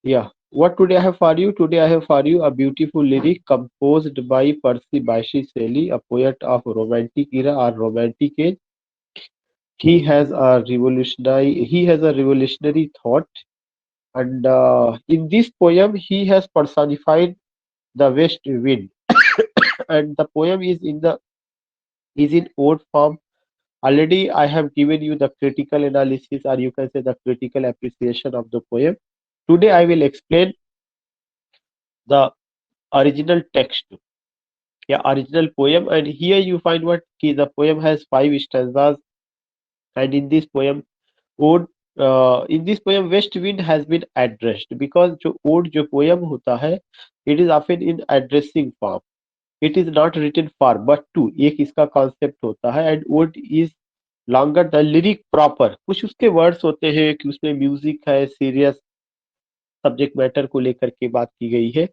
Yeah. What today I have for you? Today I have for you a beautiful lyric composed by Percy Bysshe Shelley, a poet of Romantic era or Romantic age. He has a revolutionary thought, and in this poem he has personified the west wind, and the poem is in ode form. Already I have given you the critical analysis, or you can say the critical appreciation of the poem. Today I will explain the original text, yeah, original poem, and here you find what ki the poem has five stanzas, and ode in this poem west wind has been addressed, because जो ode जो poem होता है, it is often in addressing form. It is not written for but to, एक इसका concept होता है, and ode is longer the lyric proper, कुछ उसके वर्ड्स होते हैं कि उसमें म्यूजिक है, सीरियस सब्जेक्ट मैटर को लेकर के बात की गई है।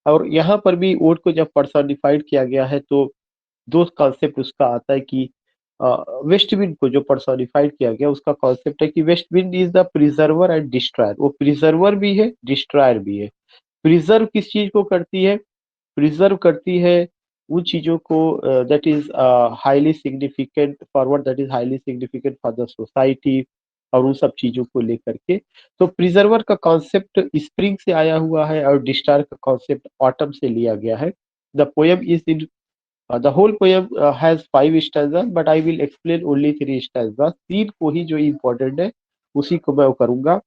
और यहाँ पर भी ओड को जब पर्सनिफाइड किया गया है तो दो कॉन्सेप्ट उसका आता है कि वेस्ट विंड को जो पर्सोनिफाइड किया गया उसका कॉन्सेप्ट है कि west wind is the preserver and destroyer, वो प्रिजर्वर भी है, डिस्ट्रॉयर भी है। प्रिजर्व किस चीज को करती है? प्रिजर्व करती है उन चीजों को that is highly significant forward, that is highly significant for the society, और उन सब चीजों को लेकर के। तो प्रिजर्वर का कॉन्सेप्ट स्प्रिंग से आया हुआ है और डिस्ट्रॉयर का कॉन्सेप्ट ऑटम से लिया गया है। The poem is in the whole poem has five stanzas, but I will explain only three stanzas. तीन को ही जो important है उसी को मैं करूंगा।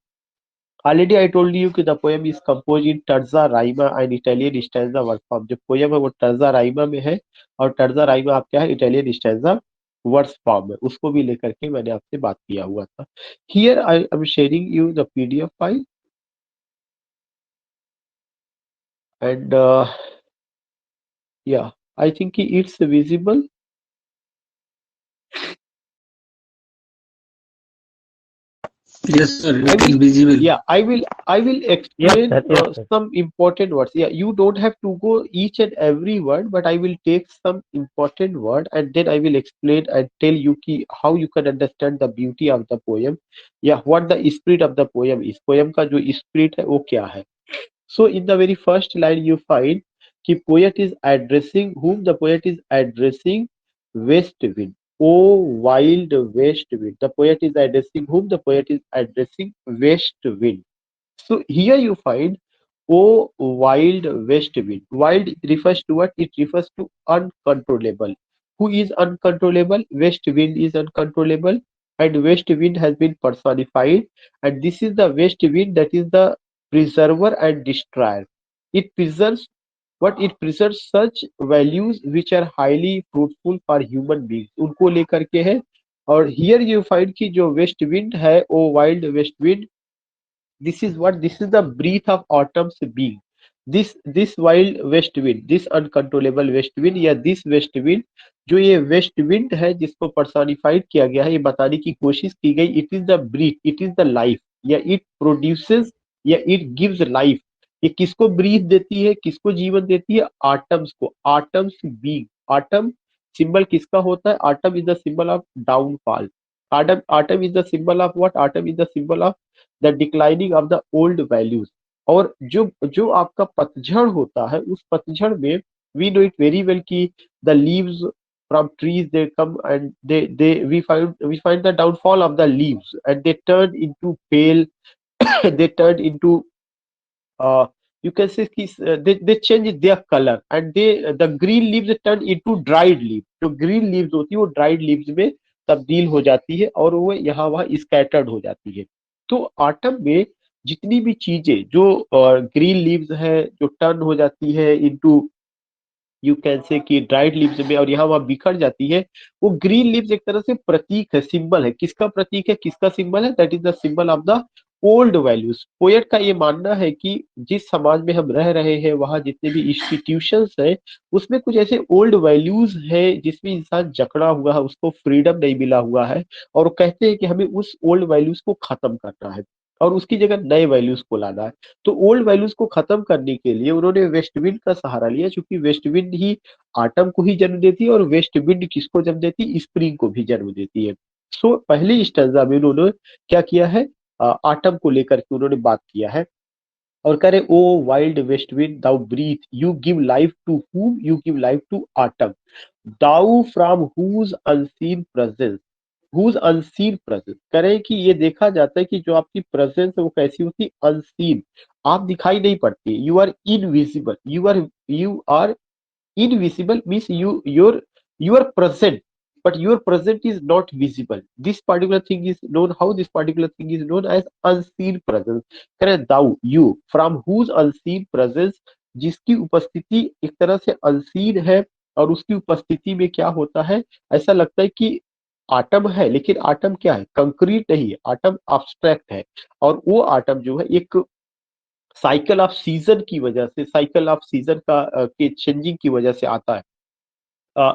Already I told you कि the poem is composed in terza rima and Italian stanza verse form। जो poem है वो terza rima में है, और terza rima आप क्या है, Italian stanza verse form है, उसको भी लेकर के मैंने आपसे बात किया हुआ था। Here I am sharing you the PDF file, and yeah, I think it's visible. Yes, sir. I It will, is visible. yeah, I will Yes, explain sir. Yes, sir. some important words. Yeah, you don't have to go each and every word, but I will take some important word and then I will explain and tell you ki how you can understand the beauty of the poem. Yeah, what the spirit of the poem is. Poem का जो spirit है वो क्या है? So in the very first line you find कि poet is addressing whom, the poet is addressing west wind. Oh wild west wind. The poet is addressing whom? The poet is addressing west wind. So here you find oh wild west wind. Wild refers to what? It refers to uncontrollable. Who is uncontrollable? West wind is uncontrollable, and west wind has been personified, and this is the west wind that is the preserver and destroyer. It preserves what? It preserves such values which are highly fruitful for human beings, उनको लेकर के है। और here you find कि जो west wind है, ओ wild west wind, this is what? This is the breath of autumn's being. This wild west wind, this uncontrollable west wind, या this west wind, जो ये वेस्ट विंड है जिसको personified किया गया है, ये बताने की कोशिश की गई, it is the breath, it is the life, या इट प्रोड्यूसेस, या इट गिव्स लाइफ। ये किसको ब्रीथ देती है, किसको जीवन देती है? आटम्स को, आटम्स बीइंग। आटम सिंबल किसका होता है? Autumn is the symbol of downfall. Autumn is the symbol of what? Autumn is the symbol of the declining of the old values. और जो जो आपका पतझड़ होता है, उस पतझड़ में we know it very well कि the leaves from trees they come and they we find the downfall of the leaves, and they turn into pale they turn into you can say कि they change their color, and the green leaves turn into dried leaves। जो green leaves होती है वो dried leaves में तब्दील हो जाती है और वो यहाँ वहाँ scattered हो जाती है। तो ऑटम में जितनी भी चीजें जो ग्रीन लीव्स है जो टर्न हो जाती है इनटू, यू कैन से कि ड्राइड लीव्स में, और यहाँ वहां बिखर जाती है, वो ग्रीन लीव्स एक तरह से प्रतीक है, सिंबल है। किसका प्रतीक है, किसका सिंबल है? That is the symbol of the old values. Poet का ये मानना है कि जिस समाज में हम रह रहे हैं वहां जितने भी इंस्टीट्यूशंस है उसमें कुछ ऐसे ओल्ड वैल्यूज है जिसमें इंसान जकड़ा हुआ है, उसको फ्रीडम नहीं मिला हुआ है, और वो कहते हैं कि हमें उस ओल्ड वैल्यूज को खत्म करना है और उसकी जगह नए वैल्यूज को लाना है। तो ओल्ड वैल्यूज को खत्म करने के लिए उन्होंने वेस्ट विंड का सहारा लिया, क्योंकि वेस्ट विंड ही आटम को ही जन्म देती है, और वेस्ट विंड किसको जन्म देती है? स्प्रिंग को भी जन्म देती है। सो पहले स्टैंजा में उन्होंने क्या किया है? आटम को लेकर के उन्होंने बात किया है। और कह रहे O wild west wind thou breath you give life to whom you give life to autumn thou from whose unseen presence whose unseen presence करें कि ये देखा जाता है कि जो आपकी प्रेजेंस है वो कैसी होती अनसीन आप दिखाई नहीं पड़ती you are invisible you are invisible means you are present but your present is not visible this particular thing is known how this particular thing is known as unseen presence करें thou you from whose unseen presence जिसकी उपस्थिति एक तरह से unseen है और उसकी उपस्थिति में क्या होता है ऐसा लगता है कि आटम है लेकिन आटम क्या है कंक्रीट नहीं है आटम abstract है और वो आटम जो है एक साइकिल ऑफ सीजन की वजह से साइकिल ऑफ सीजन का के चेंजिंग की वजह से आता है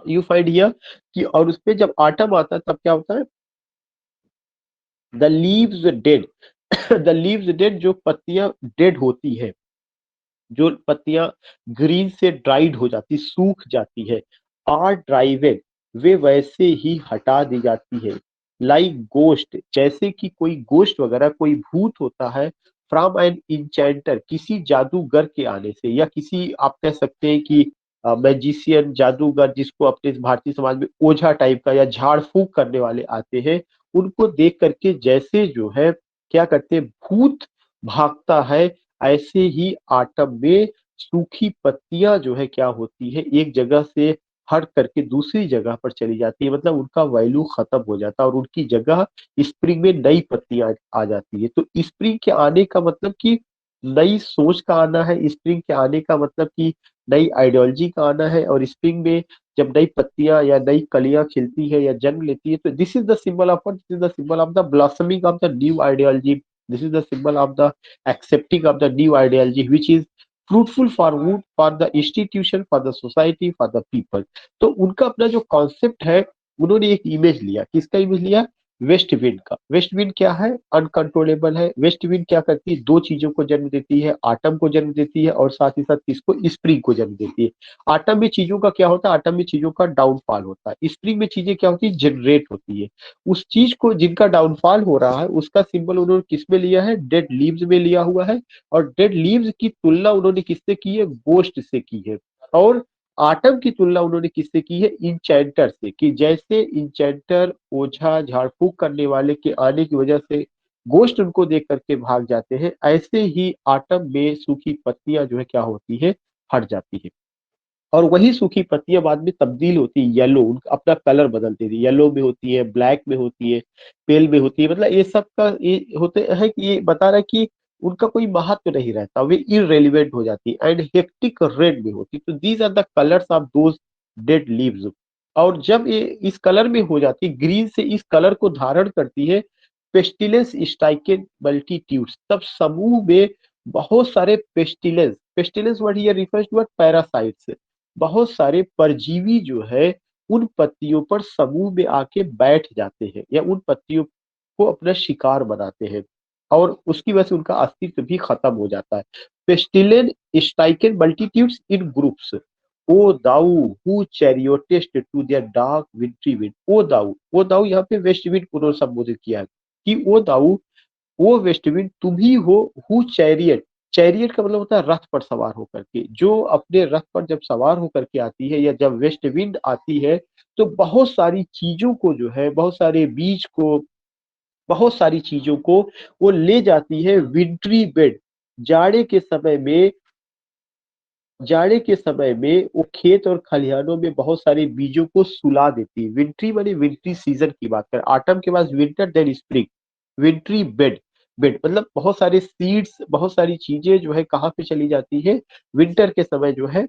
यू फाइंड हियर कि और उसपे जब आटम आता है तब क्या होता है the leaves dead the leaves dead जो पत्तियां डेड होती है जो पत्तियां ग्रीन से ड्राइड हो जाती सूख जाती है आर ड्राइवेड वे वैसे ही हटा दी जाती है लाइक गोस्ट जैसे कि कोई गोस्ट वगैरह कोई भूत होता है फ्रॉम एन इंचेंटर किसी जादूगर के आने से या किसी आप कह सकते हैं कि मैजिशियन जादूगर जिसको अपने भारतीय समाज में ओझा टाइप का या झाड़ फूक करने वाले आते हैं उनको देख करके जैसे जो है क्या करते हैं भूत भागता है ऐसे ही आटम में सूखी पत्तियां जो है क्या होती है एक जगह से हट करके दूसरी जगह पर चली जाती है मतलब उनका वैल्यू खत्म हो जाता है और उनकी जगह स्प्रिंग में नई पत्तियां आ जाती है तो स्प्रिंग के आने का मतलब कि नई सोच का आना है स्प्रिंग के आने का मतलब कि नई आइडियोलॉजी का आना है और स्प्रिंग में जब नई पत्तियां या नई कलियां खिलती है या जन्म लेती है तो this is the symbol of this is the symbol of the blossoming of the new ideology this is the symbol of the accepting of the new ideology which is fruitful for wood for the institution for the society for the people तो उनका अपना जो concept है उन्होंने एक image लिया किसका image लिया वेस्ट विंड का वेस्ट विंड क्या है अनकंट्रोलेबल है वेस्ट विंड क्या करती है दो चीजों को जन्म देती है आटम को जन्म देती है और साथ ही साथ किसको स्प्रिंग को जन्म देती है आटम में चीजों का क्या होता है आटम में चीजों का डाउनफॉल होता है स्प्रिंग में चीजें क्या होती है जनरेट होती है उस चीज को जिनका डाउनफॉल हो रहा है उसका सिंबल उन्होंने किस में लिया है डेड लीव्स में लिया हुआ है और डेड लीव्स की तुलना उन्होंने किससे की है गोस्ट से की है और आटम की तुलना उन्होंने किससे की है इंचेंटर से कि जैसे इंचेंटर ओझा झाड़ फूक करने वाले के आने की वजह से गोस्ट उनको देख करके भाग जाते हैं ऐसे ही आटम में सूखी पत्तियां जो है क्या होती है हट जाती है और वही सूखी पत्तियां बाद में तब्दील होती है येलो उनका अपना कलर बदलती थी येलो में होती है ब्लैक में होती है पेल में होती है मतलब ये सब का ये होते है कि ये बता रहा है कि उनका कोई महत्व नहीं रहता वे इरेलीवेंट हो जाती एंड हेक्टिक रेड में होती तो these are the colours of those dead leaves और जब ये इस कलर में हो जाती ग्रीन से इस कलर को धारण करती है पेस्टिलेंस स्ट्राइकेड मल्टीट्यूड्स तब समूह में बहुत सारे pestilence pestilence word here refers to parasites बहुत सारे परजीवी जो है उन पत्तियों पर समूह में आके बैठ जाते हैं या उन पत्तियों को अपना शिकार बनाते हैं और उसकी वजह से उनका अस्तित्व भी खत्म हो जाता है pestilence stricken multitudes in groups O thou who chariotest to their dark wintry wind O thou यहाँ पे वेस्ट विंड को उन्होंने संबोधित किया है कि ओ दाऊ वो वेस्टविंड तुम ही हो हु चैरियट चैरियट का मतलब होता है रथ पर सवार होकर के जो अपने रथ पर जब सवार होकर के आती है या जब वेस्ट विंड आती है तो बहुत सारी चीजों को जो है बहुत सारे बीज को बहुत सारी चीजों को वो ले जाती है विंट्री बेड जाड़े के समय में जाड़े के समय में वो खेत और खलिहानों में बहुत सारे बीजों को सुला देती है विंट्री माने विंट्री सीजन की बात करें आटम के बाद winter then spring विंट्री bed bed मतलब बहुत सारे सीड्स बहुत सारी चीजें जो है कहाँ पे चली जाती है विंटर के समय जो है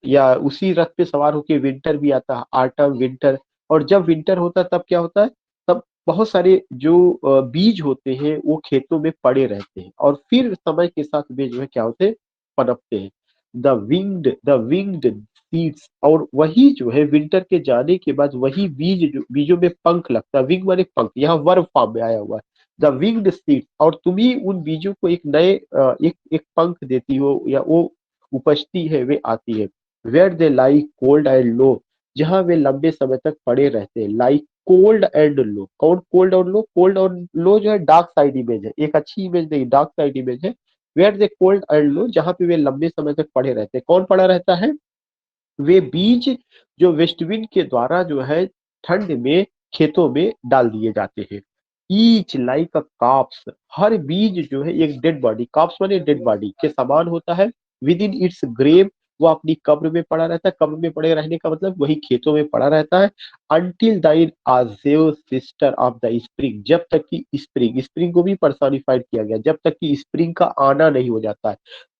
या उसी रथ पे सवार होके विंटर भी आता है आटम विंटर और जब विंटर होता है तब क्या होता है तब बहुत सारे जो बीज होते हैं वो खेतों में पड़े रहते हैं और फिर समय के साथ वे जो है क्या होते हैं पनपते हैं द विंग्ड सीड्स और वही जो है विंटर के जाने के बाद वही बीज जो बीजों में पंख लगता है विंग माने पंख यहाँ वर्ब फॉर्म में आया हुआ है द विंग्ड सीड्स और तुम ही उन बीजों को एक नए एक एक पंख देती हो या वो उपजती है वे आती है where they lie cold and low जहां वे लंबे समय तक पड़े रहते हैं लाइक कोल्ड एंड लो कौन कोल्ड और लो जो है डार्क साइड इमेज है एक अच्छी इमेज नहीं डार्क साइड इमेज है where they cold and low, जहां पे वे लंबे समय तक पड़े रहते हैं। कौन पड़ा रहता है? वे बीज जो वेस्टविंड के द्वारा जो है ठंड में खेतों में डाल दिए जाते हैं। ईच लाइक अ कॉप्स, हर बीज जो है एक डेड बॉडी, कॉप्स माने डेड बॉडी के समान होता है। विद इन इट्स ग्रेव, वो अपनी कब्र में पड़ा रहता है। कब्र में पड़े रहने का मतलब वही खेतों में पड़ा रहता है। अंटिल दाइन आजेव सिस्टर ऑफ द स्प्रिंग, जब तक कि स्प्रिंग, स्प्रिंग को भी पर्सोनिफाइड किया गया, जब तक कि स्प्रिंग का आना नहीं हो जाता है,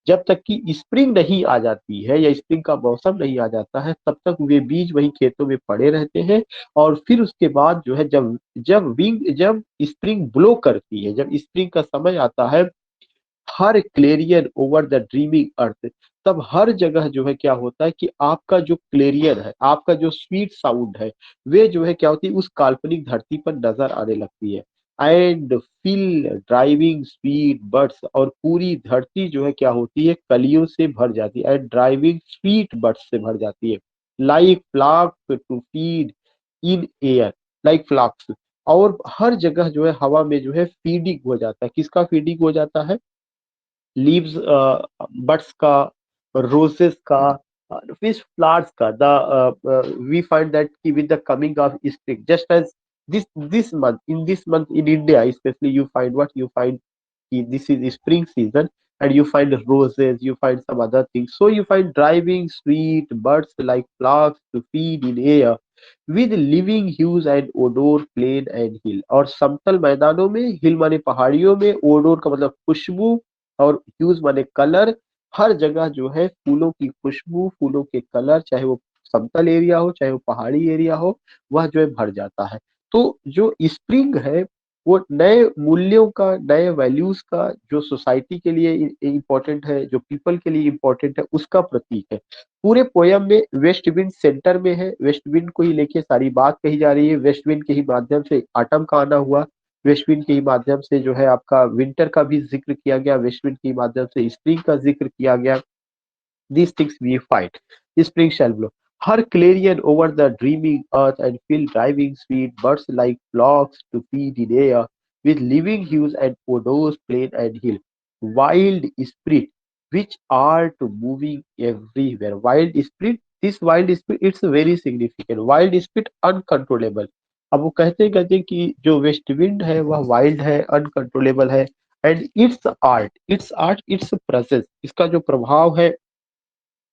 जब तक कि स्प्रिंग नहीं आ जाती है या स्प्रिंग का मौसम नहीं आ जाता है, तब तक वे बीज वही खेतों में पड़े रहते हैं। और फिर उसके बाद जो है जब स्प्रिंग ब्लो करती है, जब स्प्रिंग का समय आता है, हर क्लेरियन ओवर द ड्रीमिंग अर्थ, तब हर जगह जो है क्या होता है कि आपका जो क्लेरियन है, आपका जो स्वीट साउंड है, वे जो है क्या होती है उस काल्पनिक धरती पर नजर आने लगती है। And fill driving sweet birds, और पूरी धरती जो है क्या होती है कलियों से भर जाती है, एंड ड्राइविंग स्वीट बर्ड्स से भर जाती है। Like flocks to feed in air, like flocks, और हर जगह जो है हवा में जो है फीडिंग हो जाता है। किसका फीडिंग हो जाता है? लीव्स, बड्स का, रोजेस का, फिश फ्लावर्स का। The we find that with the coming of spring, just as this month, in this month in India especially, you find what you find, this is spring season, and you find roses, you find some other things. So you find driving sweet birds like flocks to feed in air with living hues and odor plain and hill, और समतल मैदानों में, हिल माने पहाड़ियों में, odour का मतलब खुशबू, और ह्यूज माने कलर, हर जगह जो है फूलों की खुशबू, फूलों के कलर, चाहे वो समतल एरिया हो चाहे वो पहाड़ी एरिया हो, वह जो है भर जाता है। तो जो स्प्रिंग है वो नए मूल्यों का, नए वैल्यूज का, जो सोसाइटी के लिए इम्पोर्टेंट है, जो पीपल के लिए इम्पोर्टेंट है, उसका प्रतीक है। पूरे पोयम में वेस्ट विंड सेंटर में है, वेस्ट विंड को ही लेके सारी बात कही जा रही है। वेस्ट विंड के ही माध्यम से आटम का आना हुआ, वेस्ट विंड के ही माध्यम से जो है आपका विंटर का भी जिक्र किया गया, वेस्ट विंड के ही माध्यम से स्प्रिंग का जिक्र किया गया। These things we fight. Spring shall blow. Her clarion over the dreaming earth, and fill driving sweet birds like flocks to feed in air, with living hues and odors plain and hill. Wild spirit, which are to moving everywhere. Wild spirit, this wild spirit, it's very significant. Wild spirit uncontrollable. अब वो कहते हैं कि जो west wind है वह wild है, uncontrollable है। And it's art it's presence, इसका जो प्रभाव है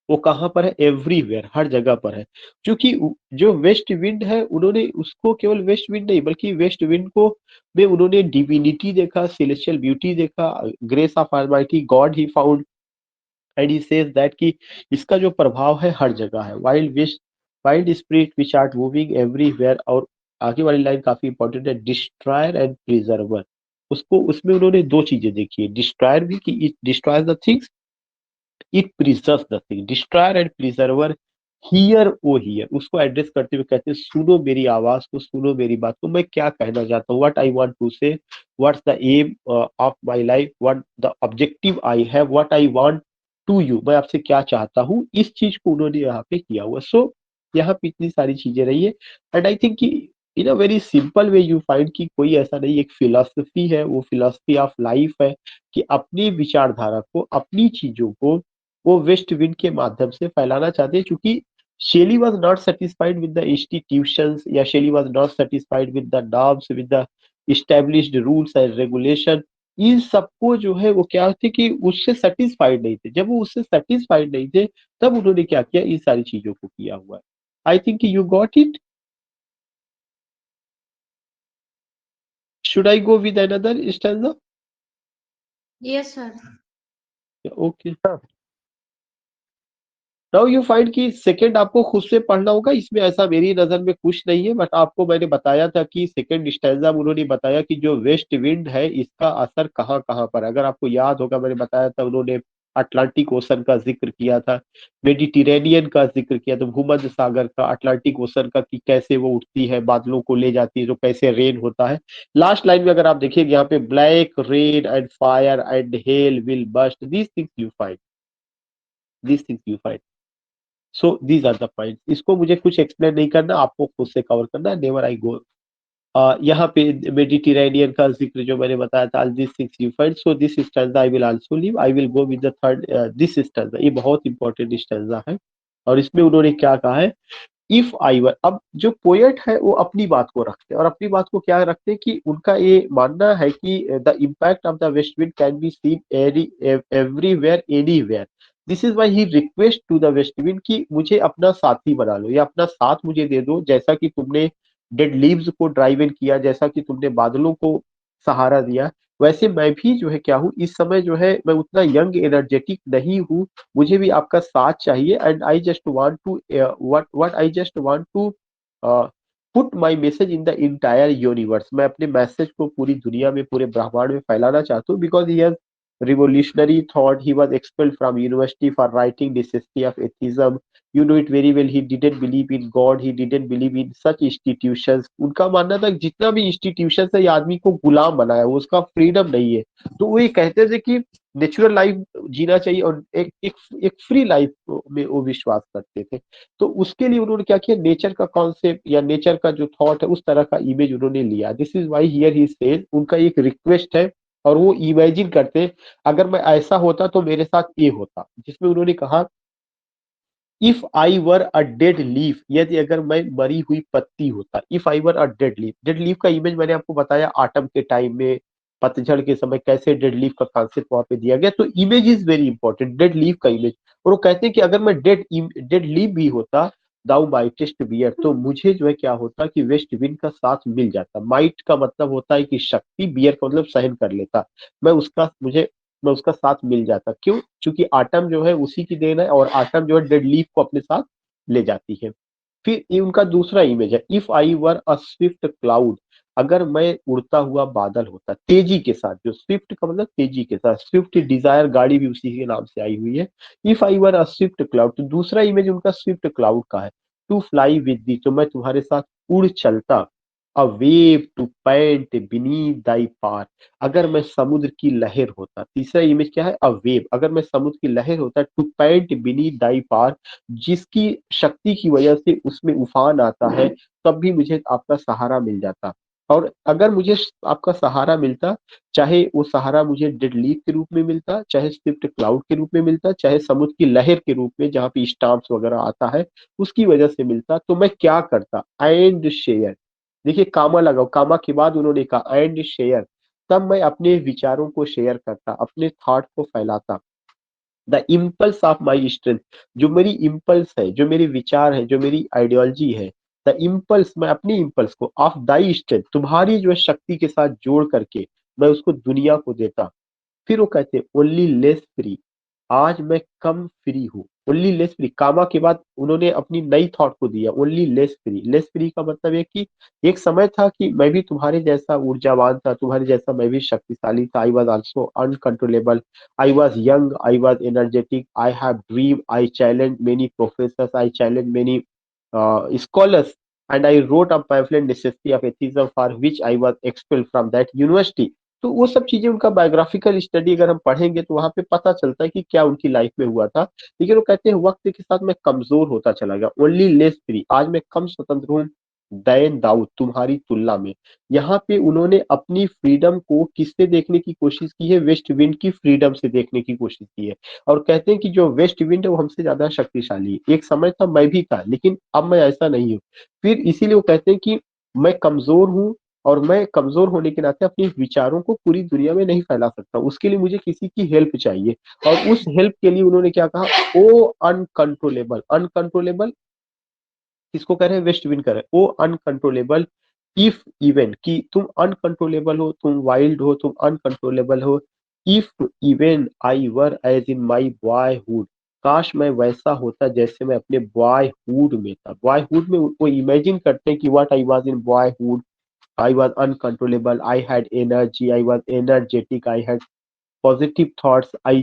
वो कहाँ पर है? एवरीवेयर, हर जगह पर है। क्योंकि जो वेस्ट विंड है, उन्होंने उसको केवल वेस्ट विंड नहीं बल्कि वेस्ट विंड को में उन्होंने डिविनिटी देखा, सेलेस्टियल ब्यूटी देखा, grace of almighty God he found. And he says that कि इसका जो प्रभाव है हर जगह है। Wild spirit which are moving everywhere, और आगे वाली लाइन काफी इंपॉर्टेंट है, डिस्ट्रॉयर एंड प्रिजर्वर। उसको उसमें उन्होंने दो चीजें देखी है, डिस्ट्रॉयर भी कि it destroys the things, it preserve the thing. Destroyer and preserver, hear o hear, उसको एड्रेस करते हुए कहते हैं सुनो मेरी आवाज को, सुनो मेरी बात को, मैं क्या कहना चाहता हूँ, what I want to say, what's the aim of my life, what the objective I have, what I want to you, मैं आपसे क्या चाहता हूँ, इस चीज को उन्होंने यहाँ पे किया हुआ। सो यहाँ पे इतनी सारी चीजें रही है। एंड आई थिंक कि in a very simple way you find कि कोई ऐसा नहीं, एक फिलोसफी है, वो फिलोसफी ऑफ लाइफ है कि अपनी विचारधारा को, अपनी चीजों को वो वेस्ट विंड के माध्यम से फैलाना चाहते हैं। क्योंकि Shelley was not satisfied with the institutions, या Shelley was not satisfied with the norms, with the established rules and regulation. इन सबको जो है वो क्या थे कि उससे सेटिस्फाइड नहीं थे। जब वो उससे सेटिस्फाइड नहीं थे, तब उन्होंने क्या किया, इन सारी चीजों को किया हुआ है। I think you got it. Should I go with another stanza? Yes, sir. Okay, now you find कि सेकंड आपको खुद से पढ़ना होगा, इसमें ऐसा मेरी नजर में कुछ नहीं है, बट आपको मैंने बताया था कि सेकंड स्टैंजा में उन्होंने बताया कि जो वेस्ट विंड है इसका असर कहाँ कहाँ पर है। अगर आपको याद होगा, मैंने बताया था उन्होंने अटलांटिक ओशन का जिक्र किया था, मेडिटेरेनियन का जिक्र किया था, भूमध्य सागर का, अटलांटिक ओशन का, कि कैसे वो उठती है बादलों को ले जाती है, जो कैसे रेन होता है। लास्ट लाइन में अगर आप देखिएगा यहाँ पे, black rain and fire and hail will burst, these things you find. So these are the point. इसको मुझे कुछ एक्सप्लेन नहीं करना, आपको खुद से कवर करना है। नेवर आई गो यहाँ पे मेडिटेरेनियन का जिक्र जो मैंने बताया था, this things you find, so this stanza I will also leave, I will go with the third this stanza. ये बहुत इंपॉर्टेंट स्टैंजा है और इसमें उन्होंने क्या कहा है, इफ आई वर। अब जो पोएट है वो अपनी बात को रखते हैं, और अपनी बात को क्या रखते हैं कि उनका ये मानना है कि the impact of the west wind can be seen everywhere anywhere. This is why he request to the west wind कि मुझे अपना साथी बना लो या अपना साथ मुझे दे दो, जैसा कि तुमने डेड लीव्स को ड्राइव इन किया, जैसा कि तुमने बादलों को सहारा दिया, वैसे मैं भी जो है क्या हूँ, इस समय जो है मैं उतना यंग एनर्जेटिक नहीं हूँ, मुझे भी आपका साथ चाहिए। And I just want to what I just want to put my message in the entire universe. मैं अपने मैसेज को पूरी दुनिया में, पूरे ब्रह्मांड में फैलाना चाहता हूँ, because he has revolutionary thought. He was expelled from university for writing necessity of atheism. You know it very well. He didn't believe in God. He didn't believe in such institutions. उनका मानना था कि जितना भी institution है ये आदमी को गुलाम बनाया, वो उसका फ्रीडम नहीं है। तो वो ये कहते थे कि नेचुरल लाइफ जीना चाहिए और एक एक एक फ्री लाइफ में वो विश्वास करते थे। तो उसके लिए उन्होंने क्या किया, नेचर का कॉन्सेप्ट या नेचर का जो थॉट है उस तरह का इमेज उन्होंने लिया। This is why here he says, उनका एक रिक्वेस्ट है और वो इमेजिन करते हैं, अगर मैं ऐसा होता तो मेरे साथ ये होता, जिसमें उन्होंने कहा if I were a dead leaf, यदि अगर मैं मरी हुई पत्ती होता, if I were a dead leaf. Dead leaf का इमेज मैंने आपको बताया आटम के टाइम में, पतझड़ के समय कैसे डेड लीफ का कॉन्सेप्ट वहां पे दिया गया। तो image is very important, dead leaf का इमेज। और वो कहते हैं कि अगर मैं डेड लीफ भी होता, दाउ माइटेस्ट बियर, तो मुझे जो है क्या होता कि वेस्ट विंड का साथ मिल जाता। माइट का मतलब होता है कि शक्ति, बियर का मतलब सहन कर लेता, मैं उसका मुझे मैं उसका साथ मिल जाता। क्यों? क्योंकि आटम जो है उसी की देन है और आटम जो है डेड लीफ को अपने साथ ले जाती है। फिर ये उनका दूसरा इमेज है, if I were a Swift cloud, अगर मैं उड़ता हुआ बादल होता तेजी के साथ। जो स्विफ्ट का मतलब तेजी के साथ, स्विफ्ट डिजायर गाड़ी भी उसी के नाम से आई हुई है। If I were a Swift cloud, तो दूसरा इमेज उनका स्विफ्ट क्लाउड का है, टू फ्लाई विद दी, तो मैं तुम्हारे साथ उड़ चलता। A wave to pant beneath thy power, अगर मैं समुद्र की लहर होता। तीसरा इमेज क्या है, अ वेव, अगर मैं समुद्र की लहर होता, टू पैंट बीनीथ दाई पार, जिसकी शक्ति की वजह से उसमें उफान आता है, तब भी मुझे आपका सहारा मिल जाता। और अगर मुझे आपका सहारा मिलता, चाहे वो सहारा मुझे डेड लीफ के रूप में मिलता, चाहे स्विफ्ट क्लाउड के रूप में मिलता, चाहे समुद्र की लहर के रूप में जहाँ पे स्टार्म्स वगैरह आता है उसकी वजह से मिलता, तो मैं क्या करता, एंड शेयर। देखिए कामा लगाओ, कामा के बाद उन्होंने कहा एंड शेयर, तब मैं अपने विचारों को शेयर करता, अपने थॉट को फैलाता। The impulse of my strength, जो मेरी इम्पल्स है, जो मेरे विचार है, जो मेरी आइडियोलॉजी है, द इम्पल्स, मैं अपनी इम्पल्स को, ऑफ दाई स्ट्रेंथ, तुम्हारी जो है शक्ति के साथ जोड़ करके मैं उसको दुनिया को देता। फिर वो कहते हैं ओनली लेस फ्री, आज मैं कम फ्री हूँ। ओनली लेस फ्री, कामा के बाद उन्होंने अपनी नई थॉट को दिया, only less free. Less free का मतलब है कि एक समय था कि मैं भी तुम्हारे जैसा ऊर्जावान था, तुम्हारे जैसा मैं भी शक्तिशाली था। I was also uncontrollable, I was young, I was energetic, I have dream, I challenge many professors, I challenge many scholars, and I wrote a pamphlet necessity of atheism for which I was expelled from that university। तो वो सब चीजें उनका biographical study अगर हम पढ़ेंगे तो वहां पे पता चलता है कि क्या उनकी लाइफ में हुआ था। लेकिन वो कहते हैं वक्त के साथ मैं कमजोर होता चला गया, ओनली लेस फ्री, आज मैं कम स्वतंत्र हूँ दैन दाऊद, तुम्हारी तुलना में। यहाँ पे उन्होंने अपनी फ्रीडम को किससे देखने की कोशिश की है, वेस्ट विंड की फ्रीडम से देखने की कोशिश की है। और कहते हैं कि जो वेस्ट विंड है वो हमसे ज्यादा शक्तिशाली है, एक समय था मैं भी था लेकिन अब मैं ऐसा नहीं हूँ। फिर इसीलिए वो कहते हैं कि मैं कमजोर हूँ और मैं कमजोर होने के नाते अपने विचारों को पूरी दुनिया में नहीं फैला सकता, उसके लिए मुझे किसी की हेल्प चाहिए। और उस हेल्प के लिए उन्होंने क्या कहा, ओ अनकंट्रोलेबल। अनकंट्रोलेबल किसको कह रहे हैं, वेस्ट विंड कर रहे हैं, ओ अनकंट्रोलेबल इफ इवन, कि तुम अनकंट्रोलेबल हो, तुम वाइल्ड हो, तुम अनकंट्रोलेबल हो। If even I were as in my boyhood, काश मैं वैसा होता जैसे मैं अपने बॉयहुड में था। बॉयहुड में वो इमेजिन करते हैं कि what I was in boyhood, I was uncontrollable, I had energy, I was energetic, I had positive thoughts, I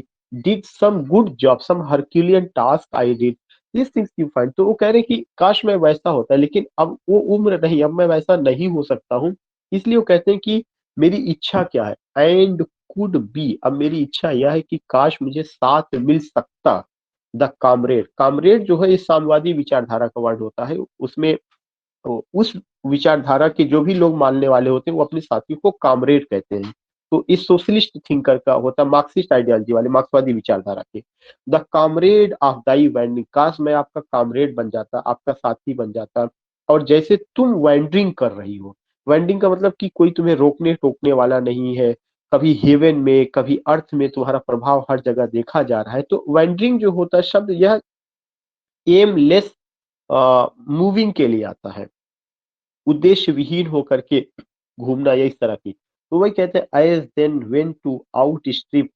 did some good job, some Herculean task I did. These things you find। तो वो कह रहे हैं कि काश मैं वैसा होता, लेकिन अब वो उम्र नहीं, अब मैं वैसा नहीं हो सकता हूँ। इसलिए वो कहते हैं कि मेरी इच्छा क्या है, एंड कुड बी, अब मेरी इच्छा यह है कि काश मुझे साथ मिल सकता। द कामरेड, कामरेड जो है इस साम्यवादी विचारधारा का वर्ड होता है, उसमें तो उस विचारधारा के जो भी लोग मानने वाले होते हैं वो अपने साथियों को कामरेड कहते हैं। तो इस सोशलिस्ट थिंकर का होता है, मार्क्सिस्ट आइडियोलॉजी वाले, मार्क्सवादी विचारधारा के, the comrade of thy vending, काश मैं आपका कामरेड बन जाता, आपका साथी बन जाता, और जैसे तुम वैंडरिंग कर रही हो, वैंडिंग का मतलब कि कोई तुम्हें रोकने टोकने वाला नहीं है, कभी हेवन में कभी अर्थ में तुम्हारा प्रभाव हर जगह देखा जा रहा है। तो वैंडरिंग जो होता है शब्द, यह एमलेस मूविंग के लिए आता है, उद्देश्य विहीन होकर के घूमना, या इस तरह की। तो वही कहते हैं, as then when to outstrip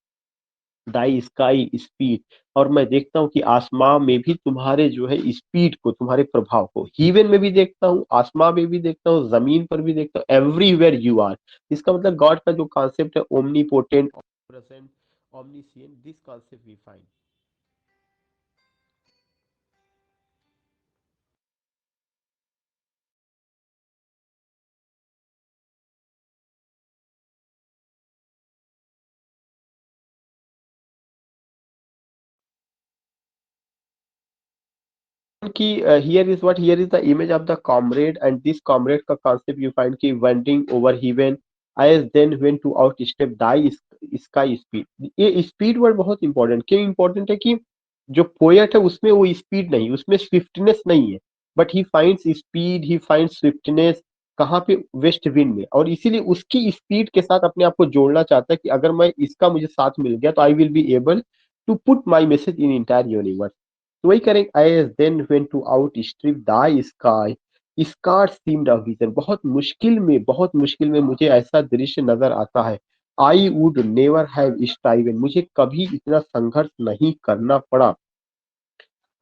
thy sky speed, और मैं देखता हूँ कि आसमां में भी तुम्हारे जो है स्पीड को, तुम्हारे प्रभाव को, हीवन में भी देखता हूँ, आसमां में भी देखता हूँ, जमीन पर भी देखता हूँ, एवरीवेयर यू आर। इसका मतलब गॉड का जो कॉन्सेप्ट है, omnipotent, present, omniscient, this concept we find. कि here is what, here is the image of the comrade, and this comrade का concept you find कि wandering over heaven, as then when to outstep die sky speed। ये speed word बहुत important, क्यों important है कि जो poet है उसमें वो स्पीड नहीं, उसमें स्विफ्टनेस नहीं है, but he finds speed, he finds swiftness कहाँ पे, वेस्ट विंड में, और इसीलिए उसकी स्पीड के साथ अपने आप को जोड़ना चाहता है कि अगर मैं इसका मुझे साथ मिल गया तो I will be able to put my message in entire universe. तो वही करेंगे, as then when to outstrip the sky, scarce seemed a vision, बहुत मुश्किल में मुझे ऐसा दृश्य नजर आता है, I would never have striven, मुझे कभी इतना संघर्ष नहीं करना पड़ा,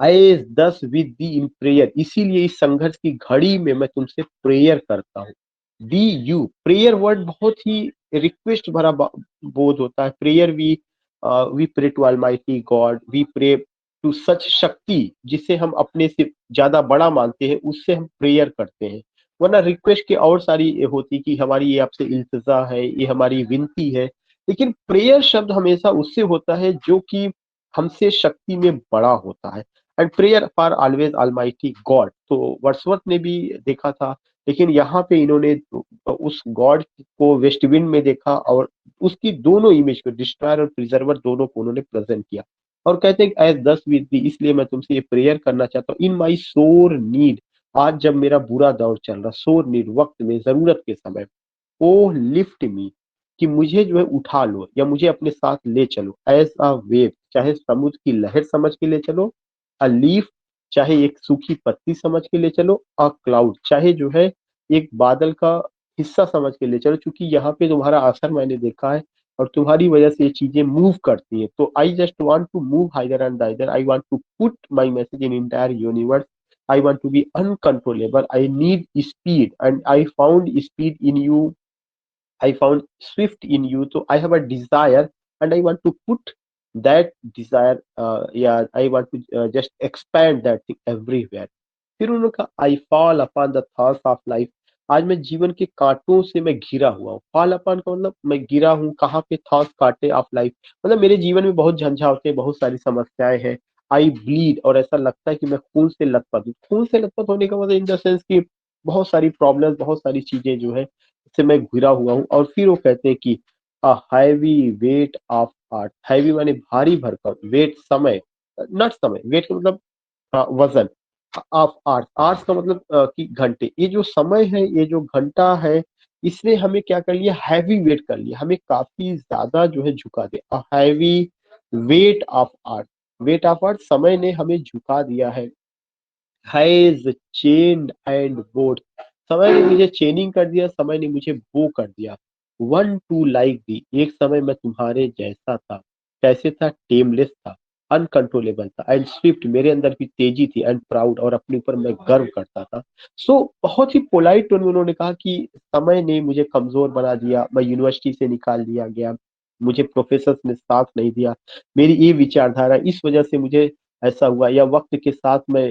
आई दस विद दी इन प्रेयर, इसीलिए इस संघर्ष की घड़ी में मैं तुमसे प्रेयर करता हूँ। दी यू, प्रेयर वर्ड बहुत ही रिक्वेस्ट भरा बोध होता है। Prayer, we pray to almighty God, we pray to such शक्ति जिसे हम अपने से ज्यादा बड़ा मानते हैं, उससे हम प्रेयर करते हैं। वरना रिक्वेस्ट की और सारी होती कि हमारी ये आपसे इल्तजा है, ये हमारी विनती है, लेकिन प्रेयर शब्द हमेशा उससे होता है जो कि हमसे शक्ति में बड़ा होता है। And prayer for always almighty God, तो वर्ड्सवर्थ ने भी देखा था, लेकिन यहाँ पे इन्होंने उस गॉड को वेस्टविंड में देखा, और उसकी दोनों इमेज को, डिस्ट्रॉयर और प्रिजर्वर, दोनों को उन्होंने प्रेजेंट किया, और कहते हैं एज दस विद दी, इसलिए मैं तुमसे ये प्रेयर करना चाहता हूँ, इन माई सोर नीड, आज जब मेरा बुरा दौर चल रहा, सोर नीड, वक्त में, जरूरत के समय, ओ लिफ्ट मी, कि मुझे जो है उठा लो या मुझे अपने साथ ले चलो, एज अ वेव, चाहे समुद्र की लहर समझ के ले चलो, अ लीफ, चाहे एक सूखी पत्ती समझ के ले चलो, अ क्लाउड, चाहे जो है एक बादल का हिस्सा समझ के ले चलो, क्योंकि यहाँ पे तुम्हारा असर मैंने देखा है, और तुम्हारी वजह से ये चीजें मूव करती है। तो I just want to move hither and thither, I want to put my message in entire universe, I want to be uncontrollable, I need speed, and I found speed in you, I found swift in you. So I have a desire, and I want to put that desire. Yeah, I want to just expand that thing everywhere. फिर उन्होंने कहा, I fall upon the थॉर्स of life, आज मैं जीवन के कांटों से मैं घिरा हुआ हूँ। फॉल अपॉन का मतलब मैं गिरा हूँ कहाँ पे, थॉर्स, कांटे ऑफ लाइफ, मतलब मेरे जीवन में बहुत झंझावते हैं, बहुत सारी समस्याएं हैं। आई ब्लीड, और ऐसा लगता है कि मैं खून से लथपथ हूँ। खून से लथपथ होने का मतलब इन द सेंस कि बहुत सारी प्रॉब्लम्स, बहुत सारी चीजें जो है से मैं घिरा हुआ हूँ। और फिर वो कहते हैं कि a heavy weight of art, heavy माने भारी भरकम, वेट समय, नॉट समय, वेट का मतलब वजन, ऑफ आर्स, आर्स का मतलब कि घंटे, ये जो समय है, ये जो घंटा है, इसने हमें क्या कर लिया, हैवी वेट कर लिया, हमें काफी ज्यादा जो है झुका दिया। Heavy weight of art, weight of art, समय ने हमें झुका दिया है। हैज चेन्ड एंड बोर्ड, समय ने मुझे चेनिंग कर दिया, समय ने मुझे बो कर दिया। वन टू लाइक दी, एक समय मैं तुम्हारे जैसा था, कैसे था, टेमलेस था, अनकंट्रोलेबल था, एंड स्विफ्ट, मेरे अंदर भी तेजी थी, एंड प्राउड, और अपने ऊपर मैं गर्व करता था। सो बहुत ही पोलाइट टोन में उन्होंने कहा कि समय ने मुझे कमजोर बना दिया, मैं यूनिवर्सिटी से निकाल दिया गया, मुझे प्रोफेसर ने साथ नहीं दिया, मेरी ये विचारधारा, इस वजह से मुझे ऐसा हुआ, या वक्त के साथ मैं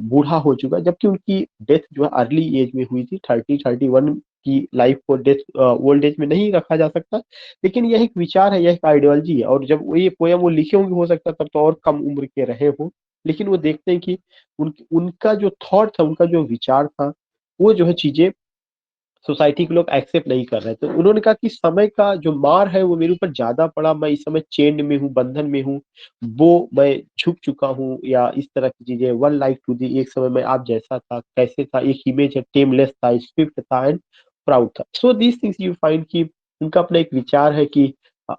बूढ़ा हो चुका, जबकि उनकी डेथ जो है अर्ली एज में हुई थी, 30-31 की लाइफ को डेथ ओल्ड एज में नहीं रखा जा सकता। लेकिन यह एक विचार है, यह एक आइडियोलॉजी है, और जब वो ये पोयम वो लिखे होंगे, हो सकता है तब तो और कम उम्र के रहे हो, लेकिन वो देखते हैं कि उनका जो थॉट था, उनका जो विचार था, वो जो है चीजें सोसाइटी के लोग एक्सेप्ट नहीं कर रहे। तो उन्होंने कहा कि समय का जो मार है वो मेरे ऊपर ज्यादा पड़ा, मैं इस समय चेन में हूँ, बंधन में हूँ, वो मैं झुक चुका हूँ, या इस तरह की चीजें। वन लाइफ टू दी, एक समय में आप जैसा था, कैसे था, एक इमेज है, टेमलेस था, स्विफ्ट था एंड प्राउड था। So these things you find कि उनका अपना एक विचार है कि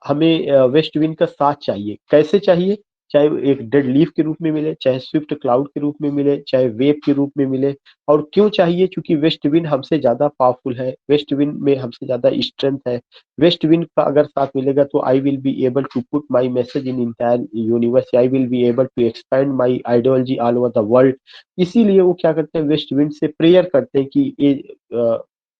हमें वेस्ट विंड का साथ चाहिए। कैसे चाहिए? चाहे वो एक डेड लीफ के रूप में मिले, चाहे स्विफ्ट क्लाउड के रूप में मिले, चाहे वेव के रूप में मिले। और क्यों चाहिए? क्योंकि वेस्ट विंड हमसे ज्यादा पावरफुल है, वेस्ट विंड में हमसे ज्यादा स्ट्रेंथ है। वेस्ट विंड का अगर साथ मिलेगा तो I will be able to put my message in entire universe, I will be able to expand my ideology all over the world. इसीलिए वो क्या करते हैं, वेस्ट विंड से प्रेयर करते हैं कि ये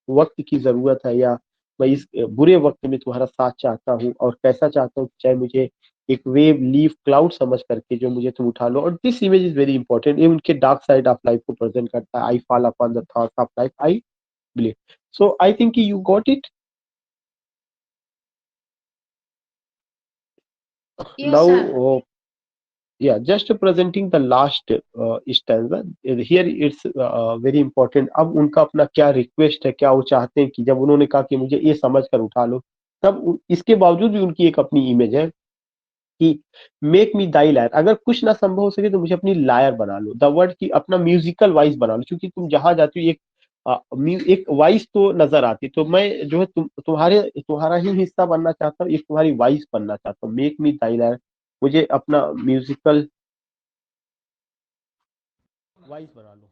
वक्त की जरूरत है, या मैं इस बुरे वक्त में तुम्हारा साथ चाहता हूँ, और कैसा चाहता हूँ, चाहे मुझे एक वेव लीफ क्लाउड समझ करके जो मुझे तुम उठा लो। और this image is very important, ये उनके डार्क साइड ऑफ लाइफ को प्रेजेंट करता है। I fall upon the thoughts of life, I believe. So I think you got it Yes, sir. Now. Yeah, just presenting the last stanza here, it's very important। अब उनका अपना क्या request है, क्या वो चाहते हैं कि जब उन्होंने कहा कि मुझे ये समझ कर उठा लो, तब इसके बावजूद भी उनकी एक अपनी इमेज है कि मेक मी दाई लायर। अगर कुछ ना संभव हो सके तो मुझे अपनी लायर बना लो, द वर्ड की अपना म्यूजिकल वॉइस बना लो, क्योंकि तुम जहां जाती हो एक एक वॉइस तो नजर आती। तो मैं जो है तुम्हारा ही हिस्सा बनना चाहता हूँ, एक तुम्हारी वॉइस बनना चाहता हूँ। मेक मी दाई लायर, मुझे अपना म्यूजिकल वॉइस बना लो।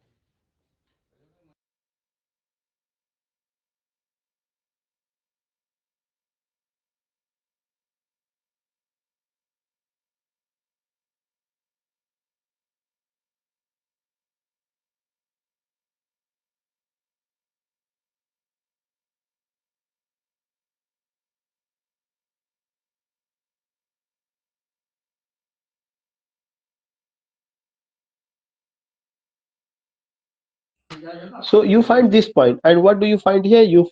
So you find this point, and what do you find here? You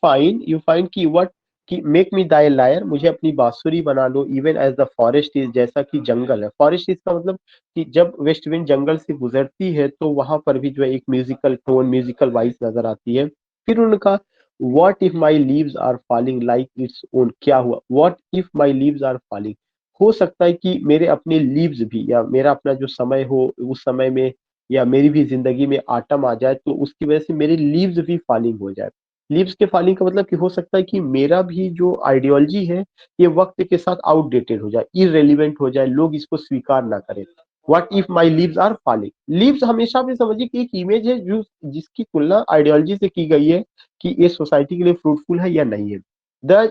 find कि what कि make me thy lyre, मुझे अपनी बांसुरी बना लो, even as the forest is, जैसा कि जंगल है। फॉरेस्ट इसका मतलब कि जब वेस्ट विंड जंगल से गुजरती है तो वहां पर भी जो है एक म्यूजिकल टोन, म्यूजिकल वॉइस नजर आती है। फिर उनका what if my leaves are falling like its own, क्या हुआ? what if my leaves are falling, हो सकता है कि मेरे अपने लीव्स भी, या मेरा अपना जो समय हो उस समय में, या मेरी भी जिंदगी में आटम आ जाए तो उसकी वजह से मेरे लीव्स भी फॉलिंग हो जाए। लीव्स के फॉलिंग का मतलब कि हो सकता है कि मेरा भी जो आइडियोलॉजी है ये वक्त के साथ आउटडेटेड हो जाए, इरेलीवेंट हो जाए, लोग इसको स्वीकार ना करें। What if my leaves are falling, leaves हमेशा भी समझिए कि एक इमेज है जो जिसकी तुलना आइडियोलॉजी से की गई है कि ये सोसाइटी के लिए फ्रूटफुल है या नहीं है। The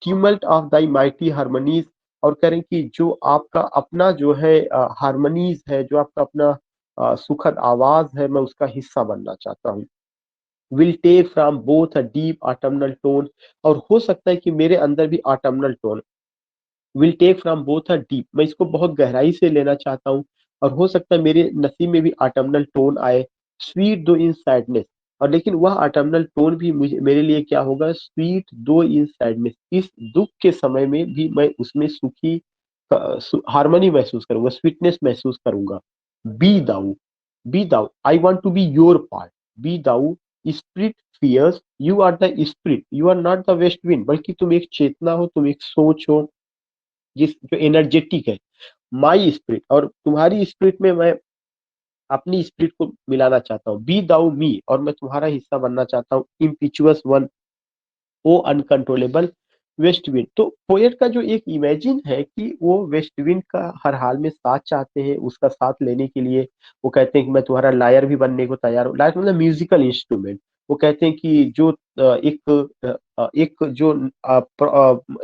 tumult of thy mighty harmonies, और करें कि जो आपका अपना जो है हारमोनीज है, जो आपका अपना सुखद आवाज है, मैं उसका हिस्सा बनना चाहता हूँ। Will take from both a deep autumnal tone, और हो सकता है कि मेरे अंदर भी autumnal tone, will take from both a deep, मैं इसको बहुत गहराई से लेना चाहता हूँ। और हो सकता है मेरे नसीब में भी ऑटमनल टोन आए, स्वीट दो इन सैडनेस। और लेकिन वह ऑटमनल टोन भी मुझे, मेरे लिए क्या होगा, स्वीट दो इन सैडनेस, इस दुख के समय में भी मैं उसमें सुखी हारमोनी महसूस करूंगा, स्वीटनेस महसूस करूंगा। Be thou, be thou, I want to be your part. Be thou spirit fierce, you are the spirit, you are not the west wind, बल्कि तुम एक चेतना हो, तुम एक सोच हो जिस जो एनर्जेटिक है। माई स्पिरिट, और तुम्हारी स्पिरिट में मैं अपनी स्पिरिट को मिलाना चाहता हूँ। बी दाउ मी, और मैं तुम्हारा हिस्सा बनना चाहता हूँ। इम्पिचुअस वन, ओ अनकंट्रोलेबल वेस्ट विंड। तो पोएट का जो एक इमेजिन है कि वो वेस्ट विंड का हर हाल में साथ चाहते हैं, उसका साथ लेने के लिए वो कहते हैं कि मैं तुम्हारा लायर भी बनने को तैयार हूँ। लायर मतलब म्यूजिकल इंस्ट्रूमेंट। वो कहते हैं कि जो एक जो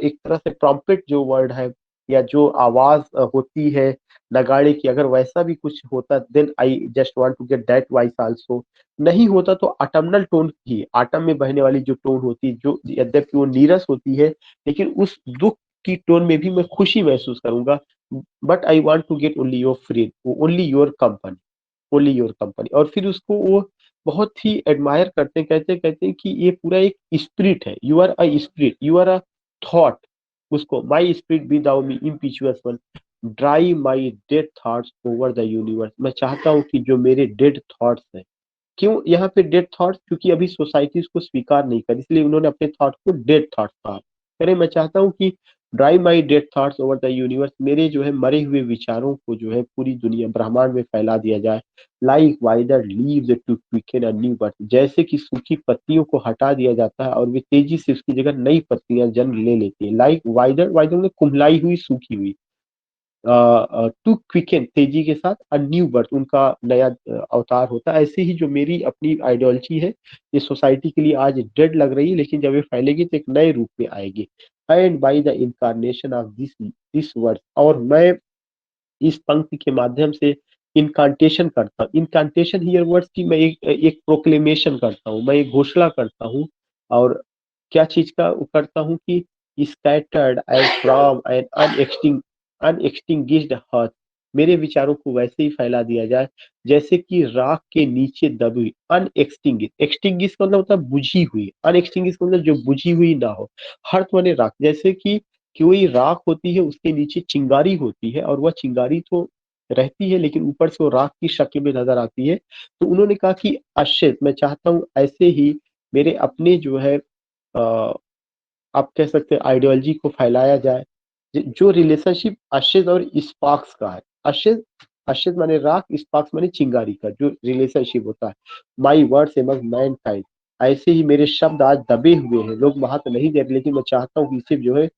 एक तरह से ट्रम्पेट जो वर्ड है, या जो आवाज होती है नगाड़े की, अगर वैसा भी कुछ होता, then I just want to get that voice also. नहीं होता तो ऑटमनल टोन की, आटम में बहने वाली जो टोन होती है, जो यद्यपि वो नीरस होती है, लेकिन उस दुख की टोन में भी मैं खुशी महसूस करूंगा। But I want to get only your friend, only your company, only your company. और फिर उसको वो बहुत ही एडमायर करते हैं, कहते हैं कि ये पूरा एक स्पिरिट है, you are a spirit, you are a thought. उसको my spirit be thou me impetuous one, drive my dead thoughts over the universe, मैं चाहता हूँ कि जो मेरे डेड थॉट्स हैं, क्यों यहाँ पे डेड थॉट्स? क्योंकि अभी सोसाइटी उसको स्वीकार नहीं कर, इसलिए उन्होंने अपने थॉट को डेड थॉट्स कहा। करें, मैं चाहता हूँ कि drive my dead thoughts over the universe, मेरे जो है मरे हुए विचारों को जो है पूरी दुनिया ब्रह्मांड में फैला दिया जाए। Like wither leaves to quicken a new birth, जैसे कि सूखी पत्तियों को हटा दिया जाता है और वे तेजी से उसकी जगह नई पत्तियां जन्म ले लेती है। लाइक वाइदर, वाइदर में कुम्हलाई हुई, सूखी हुई। टू क्विकन, तेजी के साथ, अ न्यू बर्थ, उनका नया अवतार होता है। ऐसे ही जो मेरी अपनी आइडियोलॉजी है, ये सोसाइटी के लिए आज डेड लग रही है, लेकिन जब ये फैलेगी तो एक नए रूप में आएगी। And by the incarnation of this word, और मैं इस पंक्ति के माध्यम से इनकांटेशन करता हूँ। इनकांटेशन हियर वर्ड्स की मैं एक प्रोक्लेमेशन करता हूँ, मैं एक घोषणा करता हूँ। और क्या चीज का करता हूँ कि scattered as from an unextinguished hearth, मेरे विचारों को वैसे ही फैला दिया जाए जैसे कि राख के नीचे दबी हुई। अनएक्सटिंग्विश, एक्सटिंग्विश का मतलब होता है बुझी हुई, अनएक्सटिंग्विश का मतलब जो बुझी हुई ना हो। हर्थ माने राख, जैसे कि कोई राख होती है, उसके नीचे चिंगारी होती है, और वह चिंगारी तो रहती है लेकिन ऊपर से वो राख की शक्ल में नजर आती है। तो उन्होंने कहा कि आश्चर्य, मैं चाहता हूँ ऐसे ही मेरे अपने जो है आप कह सकते हैं आइडियोलॉजी को फैलाया जाए, जो रिलेशनशिप अशेज और स्पार्क्स का है। अशेज, अशेज माने राख, स्पार्क्स माने चिंगारी का जो रिलेशनशिप होता है। माई वर्ड्स एमंग मैनकाइंड, ऐसे ही मेरे शब्द आज दबे हुए हैं, लोग वहां तो नहीं दे रहे, लेकिन मैं चाहता हूँ कि इसे जो है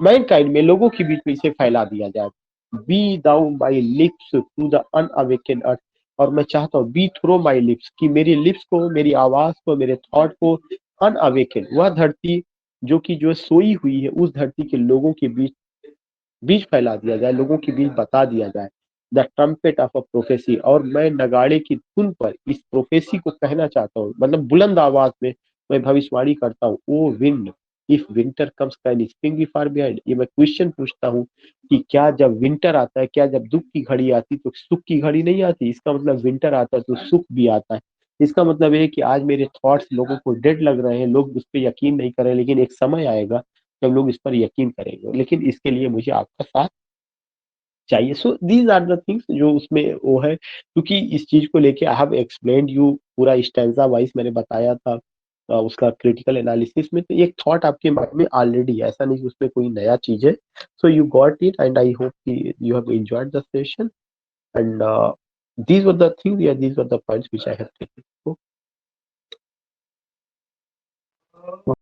मैनकाइंड में, लोगों के बीच में इसे फैला दिया जाए। Be thou my lips to the unawakened earth, और मैं चाहता हूँ बी थ्रो माई लिप्स, कि मेरी लिप्स को, मेरी आवाज को, मेरे थॉट को अनअवेकन, वह धरती जो कि जो सोई हुई है, उस धरती के लोगों के बीच बीच फैला दिया जाए, लोगों के बीच बता दिया जाए। The trumpet of a prophecy, और मैं नगाड़े की धुन पर इस प्रोफेसी को कहना चाहता हूँ, मतलब बुलंद आवाज में मैं भविष्यवाणी करता हूँ। O wind, if winter comes can spring be far behind, ये मैं क्वेश्चन पूछता हूँ कि क्या जब विंटर आता है, क्या जब दुख की घड़ी आती तो सुख की घड़ी नहीं आती? इसका मतलब विंटर आता है तो सुख भी आता है। इसका मतलब है कि आज मेरे थॉट्स लोगों को डेड लग रहे हैं, लोग उस पर यकीन नहीं कर रहे, लेकिन एक समय आएगा जब लोग इस पर यकीन करेंगे, लेकिन इसके लिए मुझे आपका साथ चाहिए। So these are the things जो उसमें वो है, क्योंकि इस चीज को लेके आई हैव एक्सप्लेन्ड यू पूरा स्टैंजा वाइज मैंने बताया था। उसका क्रिटिकल एनालिसिस में तो एक थॉट आपके मन में ऑलरेडी है, ऐसा नहीं कि उसमें कोई नया चीज है। So you got it and I hope you have enjoyed the session and these were the things, yeah, these were the points which I have taken.